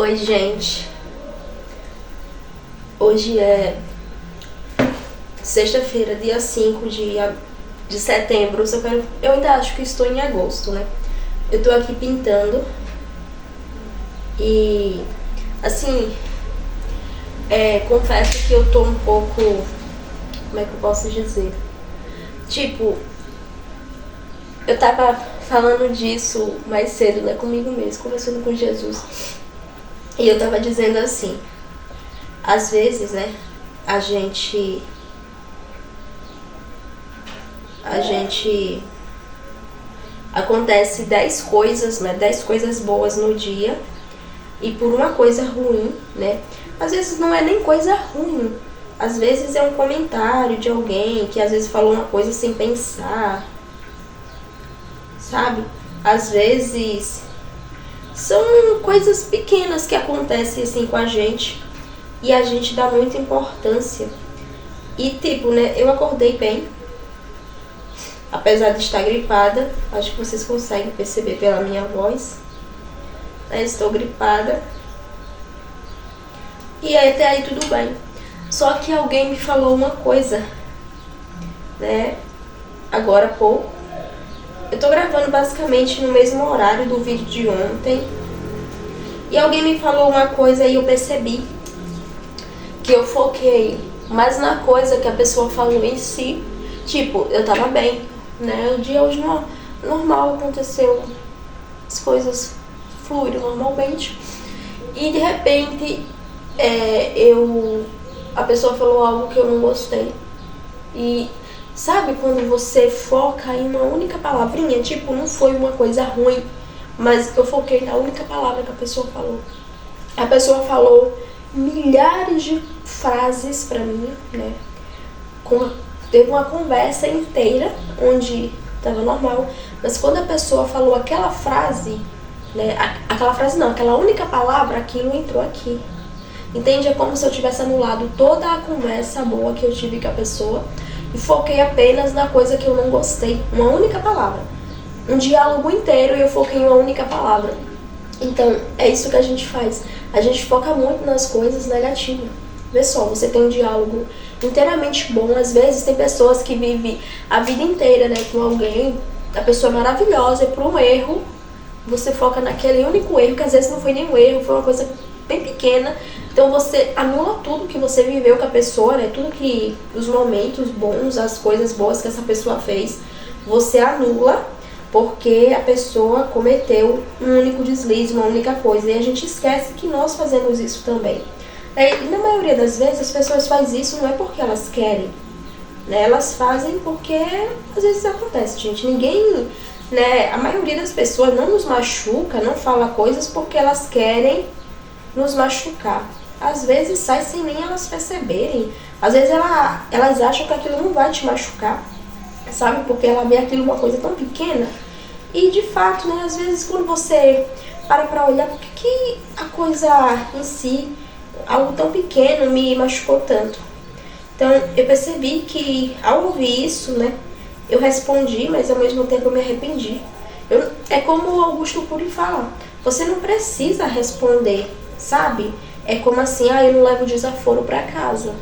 Oi, gente. Hoje é sexta-feira, dia 5 de setembro. Eu ainda acho que estou em agosto, né? Eu tô aqui pintando e, assim, confesso que eu tô um pouco... Como é que eu posso dizer? Tipo, eu tava falando disso mais cedo, né, comigo mesmo, conversando com Jesus. E eu tava dizendo assim, às vezes, né, a gente acontece 10 coisas, né, 10 coisas boas no dia, e por uma coisa ruim, né, às vezes não é nem coisa ruim, às vezes é um comentário de alguém que às vezes falou uma coisa sem pensar, sabe? Às vezes são coisas pequenas que acontecem assim com a gente e a gente dá muita importância. E tipo, né, eu acordei bem, apesar de estar gripada, acho que vocês conseguem perceber pela minha voz, né? Estou gripada. E até aí tudo bem. Só que alguém me falou uma coisa, né, agora há pouco. Eu tô gravando basicamente no mesmo horário do vídeo de ontem. E alguém me falou uma coisa e eu percebi que eu foquei mais na coisa que a pessoa falou em si. Tipo, eu tava bem, né? O dia hoje normal aconteceu, as coisas fluíram normalmente. E de repente a pessoa falou algo que eu não gostei. E sabe quando você foca em uma única palavrinha? Tipo, não foi uma coisa ruim, mas eu foquei na única palavra que a pessoa falou. A pessoa falou milhares de frases pra mim, né? Teve uma conversa inteira onde tava normal, mas quando a pessoa falou aquela frase, né? Aquela frase não, aquela única palavra, aquilo entrou aqui. Entende? É como se eu tivesse anulado toda a conversa boa que eu tive com a pessoa e foquei apenas na coisa que eu não gostei. Uma única palavra. Um diálogo inteiro e eu foquei em uma única palavra. Então, é isso que a gente faz. A gente foca muito nas coisas negativas. Vê só, você tem um diálogo inteiramente bom. Às vezes tem pessoas que vivem a vida inteira, né, com alguém, a pessoa é maravilhosa, e por um erro, você foca naquele único erro, que às vezes não foi nenhum erro, foi uma coisa bem pequena. Então você anula tudo que você viveu com a pessoa, né? Tudo que os momentos bons, as coisas boas que essa pessoa fez, você anula porque a pessoa cometeu um único deslize, uma única coisa. E a gente esquece que nós fazemos isso também. E na maioria das vezes as pessoas fazem isso não é porque elas querem, né? Elas fazem porque às vezes acontece, gente. Ninguém, né? A maioria das pessoas não nos machuca, não fala coisas porque elas querem nos machucar. Às vezes sai sem nem elas perceberem. Às vezes elas acham que aquilo não vai te machucar, sabe? Porque ela vê aquilo uma coisa tão pequena. E de fato, né? Às vezes quando você para pra olhar, por que a coisa em si, algo tão pequeno, me machucou tanto? Então eu percebi que ao ouvir isso, né, eu respondi, mas ao mesmo tempo eu me arrependi. É como o Augusto Cury fala, você não precisa responder, sabe? É como assim, eu não levo desaforo pra casa.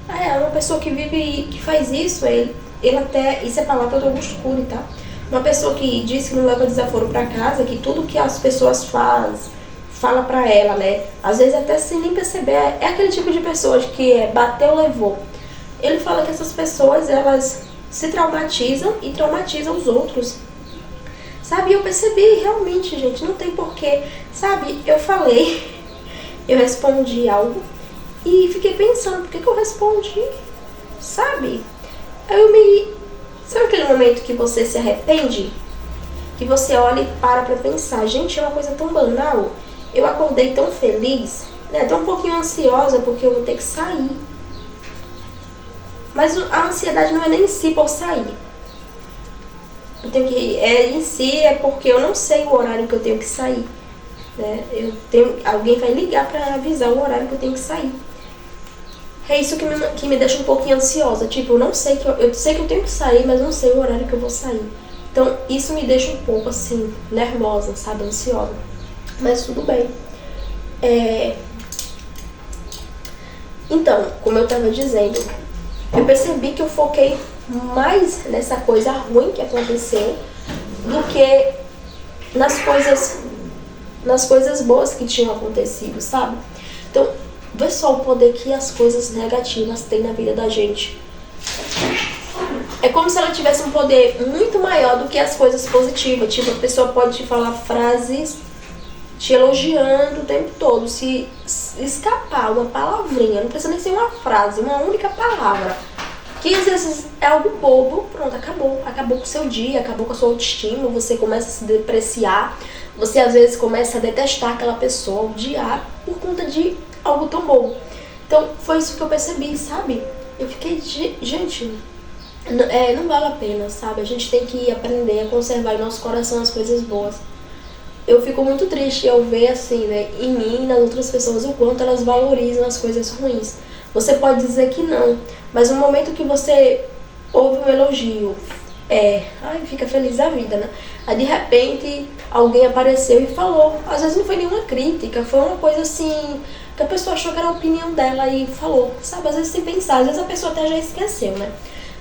Uma pessoa que vive, que faz isso, ele até, isso é palavra do Augusto Cury, tá? Uma pessoa que diz que não leva desaforo pra casa, que tudo que as pessoas fala pra ela, né? Às vezes até sem nem perceber, é aquele tipo de pessoa que bateu, levou. Ele fala que essas pessoas, elas se traumatizam e traumatizam os outros. Sabe, eu percebi realmente, gente, não tem porquê. Sabe, eu respondi algo e fiquei pensando, por que eu respondi? Sabe? Sabe aquele momento que você se arrepende? Que você olha e para pra pensar, gente, é uma coisa tão banal. Eu acordei tão feliz, né? Tô um pouquinho ansiosa porque eu vou ter que sair. Mas a ansiedade não é nem em si por sair. Em si é porque eu não sei o horário que eu tenho que sair, né? Alguém vai ligar pra avisar o horário que eu tenho que sair. É isso que me deixa um pouquinho ansiosa. Tipo, eu sei que eu tenho que sair, mas não sei o horário que eu vou sair. Então, isso me deixa um pouco assim, nervosa, sabe? Ansiosa. Mas tudo bem. Então, como eu tava dizendo, eu percebi que eu foquei mais nessa coisa ruim que aconteceu do que nas coisas boas que tinham acontecido, sabe? Então, vê só o poder que as coisas negativas têm na vida da gente. É como se ela tivesse um poder muito maior do que as coisas positivas. Tipo, a pessoa pode te falar frases te elogiando o tempo todo. Se escapar uma palavrinha, não precisa nem ser uma frase, uma única palavra, que às vezes é algo bobo, pronto, acabou. Acabou com o seu dia, acabou com a sua autoestima, você começa a se depreciar, você às vezes começa a detestar aquela pessoa, odiar, por conta de algo tão bobo. Então, foi isso que eu percebi, sabe? Eu fiquei, gente, não vale a pena, sabe? A gente tem que aprender a conservar em nosso coração as coisas boas. Eu fico muito triste ao ver, assim, né, em mim e nas outras pessoas, o quanto elas valorizam as coisas ruins. Você pode dizer que não, mas no momento que você ouve um elogio, fica feliz da vida, né? Aí de repente alguém apareceu e falou. Às vezes não foi nenhuma crítica, foi uma coisa assim, que a pessoa achou que era a opinião dela e falou, sabe? Às vezes sem pensar, às vezes a pessoa até já esqueceu, né?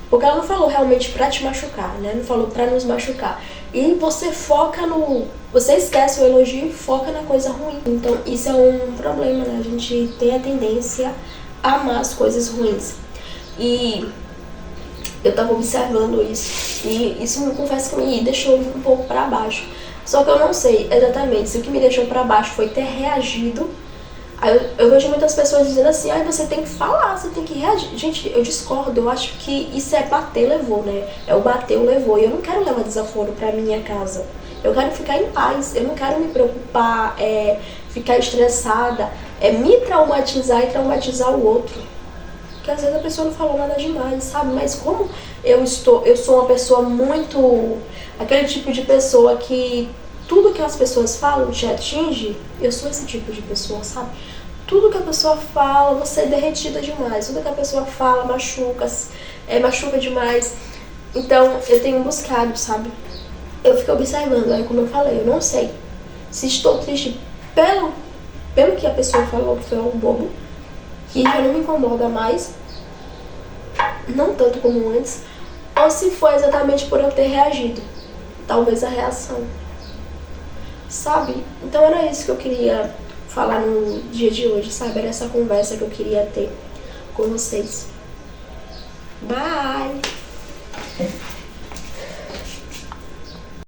Porque ela não falou realmente pra te machucar, né? Não falou pra nos machucar. E você foca você esquece o elogio e foca na coisa ruim. Então isso é um problema, né? A gente tem a tendência a amar as coisas ruins. E eu tava observando isso. E isso, me confesso que me deixou um pouco pra baixo. Só que eu não sei exatamente se o que me deixou pra baixo foi ter reagido. Aí eu vejo muitas pessoas dizendo assim, você tem que falar, você tem que reagir. Gente, eu discordo, eu acho que isso é bater, levou, né? É o bateu, levou. E eu não quero levar desaforo pra minha casa. Eu quero ficar em paz, eu não quero me preocupar, ficar estressada, me traumatizar e traumatizar o outro. Porque às vezes a pessoa não falou nada demais, sabe? Mas como eu sou uma pessoa muito... aquele tipo de pessoa que tudo que as pessoas falam te atinge, eu sou esse tipo de pessoa, sabe? Tudo que a pessoa fala, você é derretida demais. Tudo que a pessoa fala machuca demais. Então, eu tenho buscado, sabe? Eu fico observando, aí como eu falei, eu não sei se estou triste pelo que a pessoa falou, que foi algo bobo, que já não me incomoda mais, não tanto como antes, ou se foi exatamente por eu ter reagido. Talvez a reação. Sabe? Então era isso que eu queria falar no dia de hoje, sabe? Era essa conversa que eu queria ter com vocês. Bye!